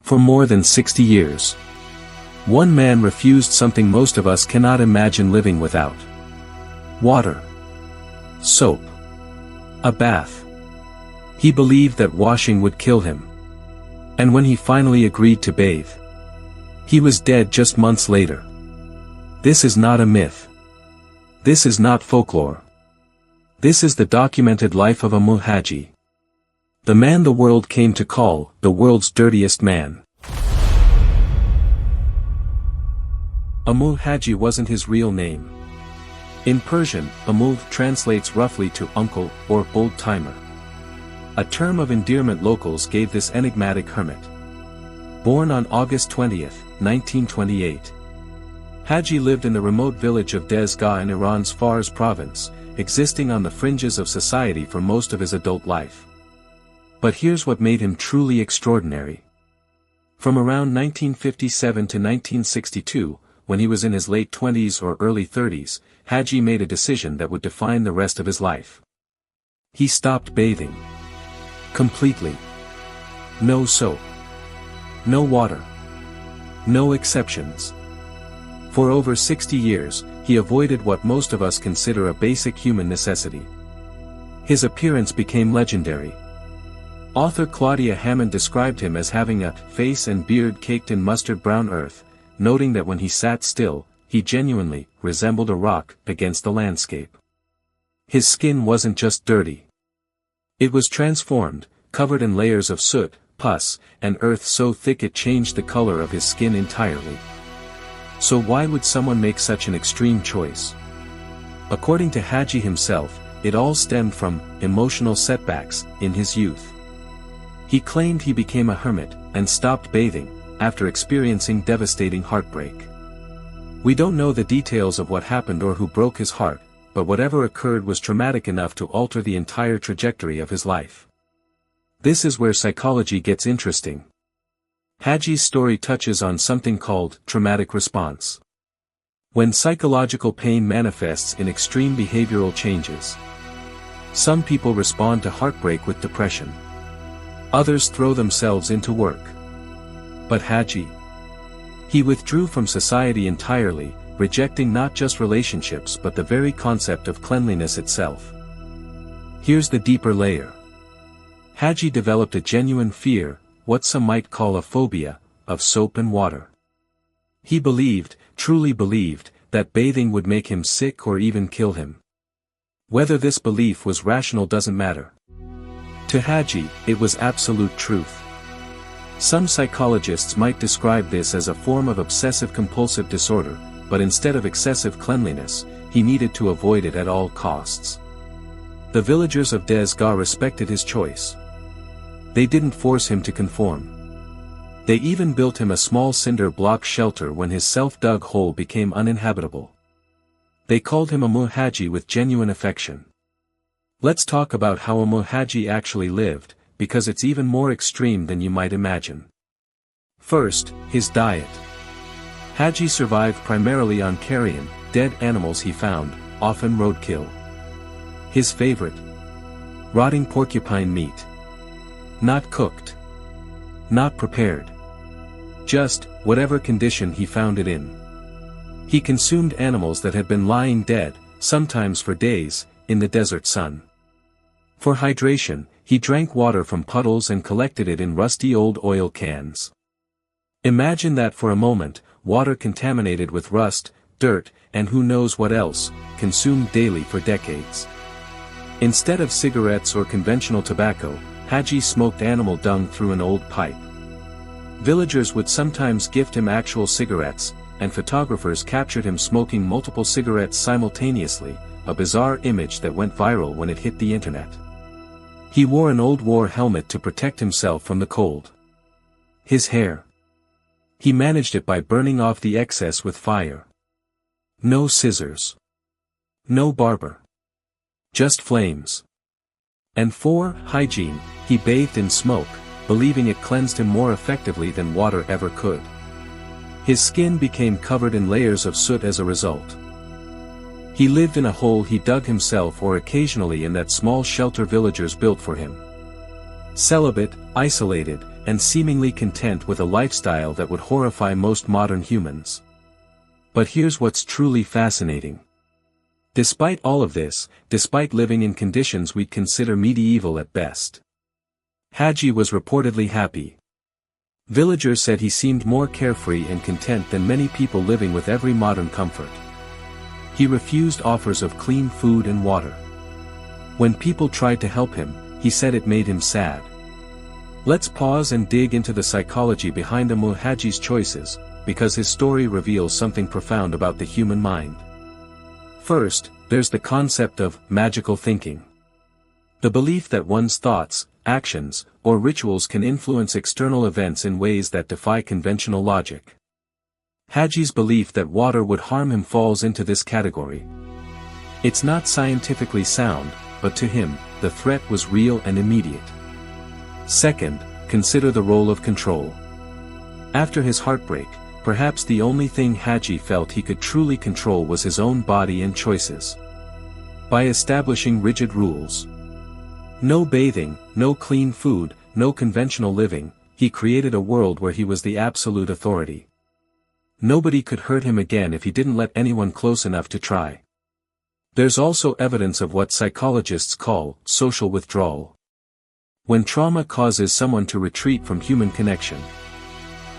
For more than 60 years. One man refused something most of us cannot imagine living without. Water. Soap. A bath. He believed that washing would kill him. And when he finally agreed to bathe, he was dead just months later. This is not a myth. This is not folklore. This is the documented life of Amou Haji. The man the world came to call the world's dirtiest man. Amou Haji wasn't his real name. In Persian, Amou translates roughly to uncle or old-timer. A term of endearment locals gave this enigmatic hermit. Born on August 20, 1928. Haji lived in the remote village of Dezgah in Iran's Fars province, existing on the fringes of society for most of his adult life. But here's what made him truly extraordinary. From around 1957 to 1962, when he was in his late 20s or early 30s, Haji made a decision that would define the rest of his life. He stopped bathing. Completely. No soap. No water. No exceptions. For over 60 years, he avoided what most of us consider a basic human necessity. His appearance became legendary. Author Claudia Hammond described him as having a face and beard caked in mustard brown earth, noting that when he sat still, he genuinely resembled a rock against the landscape. His skin wasn't just dirty. It was transformed, covered in layers of soot, pus, and earth so thick it changed the color of his skin entirely. So why would someone make such an extreme choice? According to Haji himself, it all stemmed from emotional setbacks in his youth. He claimed he became a hermit and stopped bathing after experiencing devastating heartbreak. We don't know the details of what happened or who broke his heart, but whatever occurred was traumatic enough to alter the entire trajectory of his life. This is where psychology gets interesting. Haji's story touches on something called traumatic response. When psychological pain manifests in extreme behavioral changes. Some people respond to heartbreak with depression. Others throw themselves into work. But Haji? He withdrew from society entirely, rejecting not just relationships but the very concept of cleanliness itself. Here's the deeper layer. Haji developed a genuine fear, what some might call a phobia, of soap and water. He believed, truly believed, that bathing would make him sick or even kill him. Whether this belief was rational doesn't matter. To Haji, it was absolute truth. Some psychologists might describe this as a form of obsessive-compulsive disorder, but instead of excessive cleanliness, he needed to avoid it at all costs. The villagers of Dezgah respected his choice. They didn't force him to conform. They even built him a small cinder block shelter when his self-dug hole became uninhabitable. They called him Amou Haji with genuine affection. Let's talk about how Amou Haji actually lived, because it's even more extreme than you might imagine. First, his diet. Haji survived primarily on carrion, dead animals he found, often roadkill. His favorite? Rotting porcupine meat. Not cooked. Not prepared. Just, whatever condition he found it in. He consumed animals that had been lying dead, sometimes for days, in the desert sun. For hydration, he drank water from puddles and collected it in rusty old oil cans. Imagine that for a moment, water contaminated with rust, dirt, and who knows what else, consumed daily for decades. Instead of cigarettes or conventional tobacco, Haji smoked animal dung through an old pipe. Villagers would sometimes gift him actual cigarettes, and photographers captured him smoking multiple cigarettes simultaneously, a bizarre image that went viral when it hit the internet. He wore an old war helmet to protect himself from the cold. His hair. He managed it by burning off the excess with fire. No scissors. No barber. Just flames. And for hygiene, he bathed in smoke, believing it cleansed him more effectively than water ever could. His skin became covered in layers of soot as a result. He lived in a hole he dug himself or occasionally in that small shelter villagers built for him. Celibate, isolated, and seemingly content with a lifestyle that would horrify most modern humans. But here's what's truly fascinating. Despite all of this, despite living in conditions we'd consider medieval at best, Haji was reportedly happy. Villagers said he seemed more carefree and content than many people living with every modern comfort. He refused offers of clean food and water. When people tried to help him, he said it made him sad. Let's pause and dig into the psychology behind Amou Haji's choices, because his story reveals something profound about the human mind. First, there's the concept of magical thinking. The belief that one's thoughts, actions, or rituals can influence external events in ways that defy conventional logic. Haji's belief that water would harm him falls into this category. It's not scientifically sound, but to him, the threat was real and immediate. Second, consider the role of control. After his heartbreak, perhaps the only thing Haji felt he could truly control was his own body and choices. By establishing rigid rules, no bathing, no clean food, no conventional living, he created a world where he was the absolute authority. Nobody could hurt him again if he didn't let anyone close enough to try. There's also evidence of what psychologists call social withdrawal. When trauma causes someone to retreat from human connection.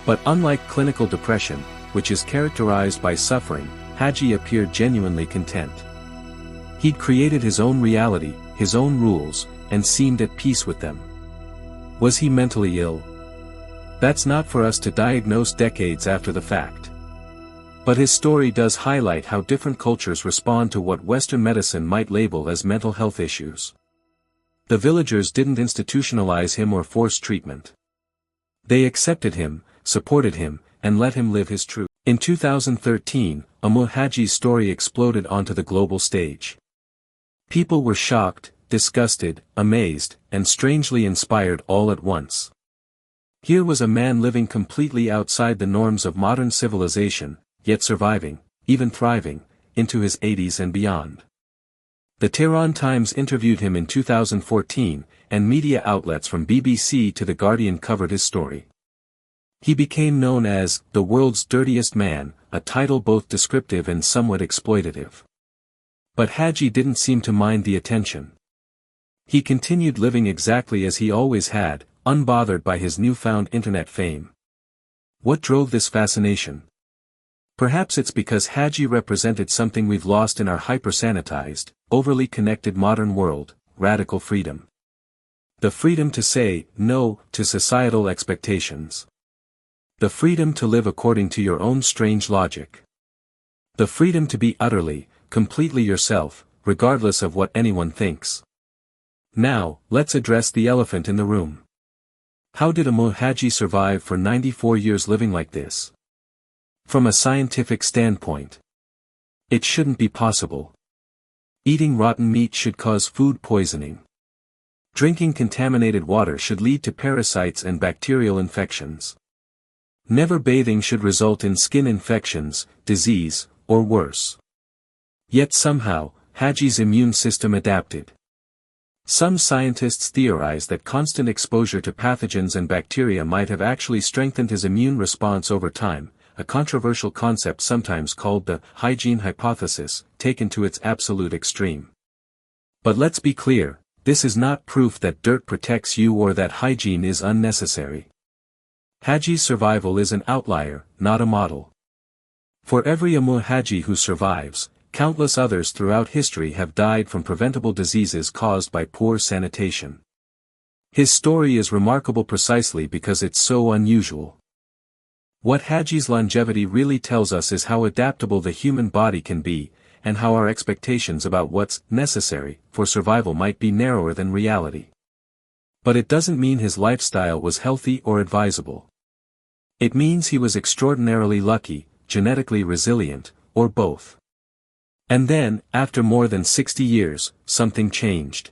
But unlike clinical depression, which is characterized by suffering, Haji appeared genuinely content. He'd created his own reality, his own rules, and seemed at peace with them. Was he mentally ill? That's not for us to diagnose decades after the fact. But his story does highlight how different cultures respond to what Western medicine might label as mental health issues. The villagers didn't institutionalize him or force treatment. They accepted him, supported him, and let him live his truth. In 2013, Amou Haji's story exploded onto the global stage. People were shocked, disgusted, amazed, and strangely inspired all at once. Here was a man living completely outside the norms of modern civilization, yet surviving, even thriving, into his 80s and beyond. The Tehran Times interviewed him in 2014, and media outlets from BBC to The Guardian covered his story. He became known as the world's dirtiest man, a title both descriptive and somewhat exploitative. But Haji didn't seem to mind the attention. He continued living exactly as he always had, unbothered by his newfound internet fame. What drove this fascination? Perhaps it's because Haji represented something we've lost in our hyper-sanitized, overly connected modern world: radical freedom. The freedom to say no to societal expectations. The freedom to live according to your own strange logic. The freedom to be utterly, completely yourself, regardless of what anyone thinks. Now, let's address the elephant in the room. How did Amou Haji survive for 94 years living like this? From a scientific standpoint, it shouldn't be possible. Eating rotten meat should cause food poisoning. Drinking contaminated water should lead to parasites and bacterial infections. Never bathing should result in skin infections, disease, or worse. Yet somehow, Haji's immune system adapted. Some scientists theorize that constant exposure to pathogens and bacteria might have actually strengthened his immune response over time, a controversial concept sometimes called the hygiene hypothesis, taken to its absolute extreme. But let's be clear, this is not proof that dirt protects you or that hygiene is unnecessary. Haji's survival is an outlier, not a model. For every Amou Haji who survives, countless others throughout history have died from preventable diseases caused by poor sanitation. His story is remarkable precisely because it's so unusual. What Haji's longevity really tells us is how adaptable the human body can be, and how our expectations about what's necessary for survival might be narrower than reality. But it doesn't mean his lifestyle was healthy or advisable. It means he was extraordinarily lucky, genetically resilient, or both. And then, after more than 60 years, something changed.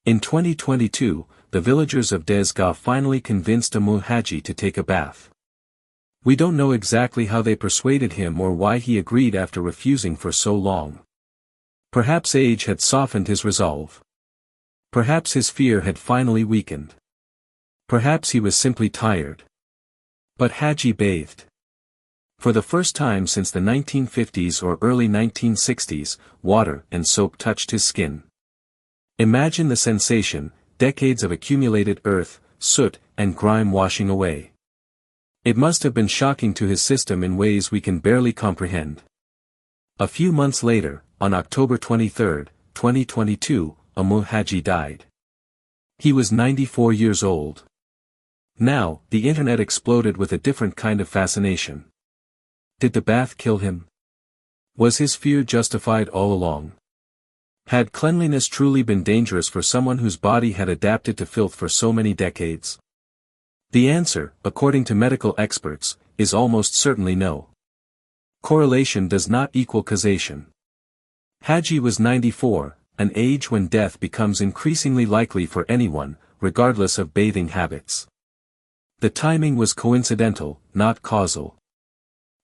In 2022, the villagers of Dezgah finally convinced Amou Haji to take a bath. We don't know exactly how they persuaded him or why he agreed after refusing for so long. Perhaps age had softened his resolve. Perhaps his fear had finally weakened. Perhaps he was simply tired. But Haji bathed. For the first time since the 1950s or early 1960s, water and soap touched his skin. Imagine the sensation, decades of accumulated earth, soot, and grime washing away. It must have been shocking to his system in ways we can barely comprehend. A few months later, on October 23, 2022, Amou Haji died. He was 94 years old. Now, the internet exploded with a different kind of fascination. Did the bath kill him? Was his fear justified all along? Had cleanliness truly been dangerous for someone whose body had adapted to filth for so many decades? The answer, according to medical experts, is almost certainly no. Correlation does not equal causation. Haji was 94, an age when death becomes increasingly likely for anyone, regardless of bathing habits. The timing was coincidental, not causal.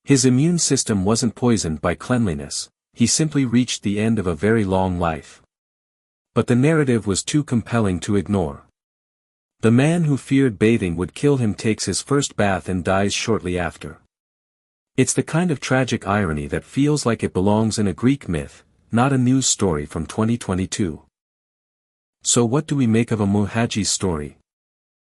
His immune system wasn't poisoned by cleanliness, he simply reached the end of a very long life. But the narrative was too compelling to ignore. The man who feared bathing would kill him takes his first bath and dies shortly after. It's the kind of tragic irony that feels like it belongs in a Greek myth, not a news story from 2022. So what do we make of Amou Haji's story?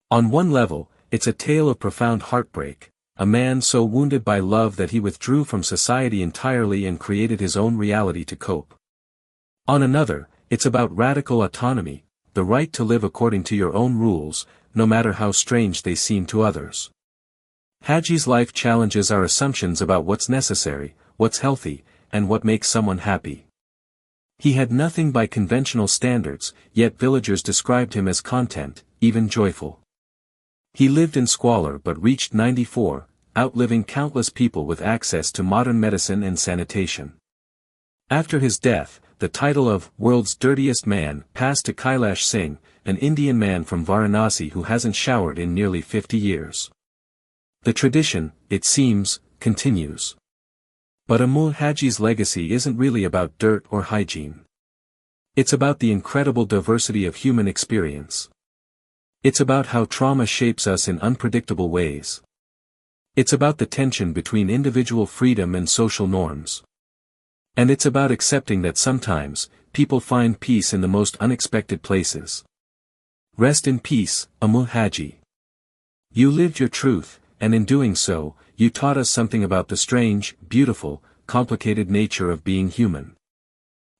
On one level, it's a tale of profound heartbreak, a man so wounded by love that he withdrew from society entirely and created his own reality to cope. On another, it's about radical autonomy, the right to live according to your own rules, no matter how strange they seem to others. Haji's life challenges our assumptions about what's necessary, what's healthy, and what makes someone happy. He had nothing by conventional standards, yet villagers described him as content, even joyful. He lived in squalor but reached 94, outliving countless people with access to modern medicine and sanitation. After his death, the title of "World's Dirtiest Man" passed to Kailash Singh, an Indian man from Varanasi who hasn't showered in nearly 50 years. The tradition, it seems, continues. But Amou Haji's legacy isn't really about dirt or hygiene. It's about the incredible diversity of human experience. It's about how trauma shapes us in unpredictable ways. It's about the tension between individual freedom and social norms. And it's about accepting that sometimes, people find peace in the most unexpected places. Rest in peace, Amou Haji. You lived your truth, and in doing so, you taught us something about the strange, beautiful, complicated nature of being human.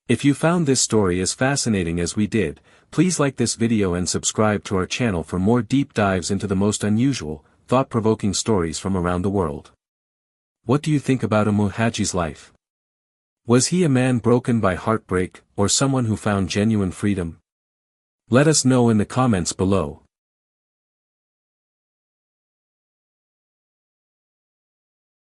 If you found this story as fascinating as we did, please like this video and subscribe to our channel for more deep dives into the most unusual, thought-provoking stories from around the world. What do you think about Amou Haji's life? Was he a man broken by heartbreak, or someone who found genuine freedom? Let us know in the comments below.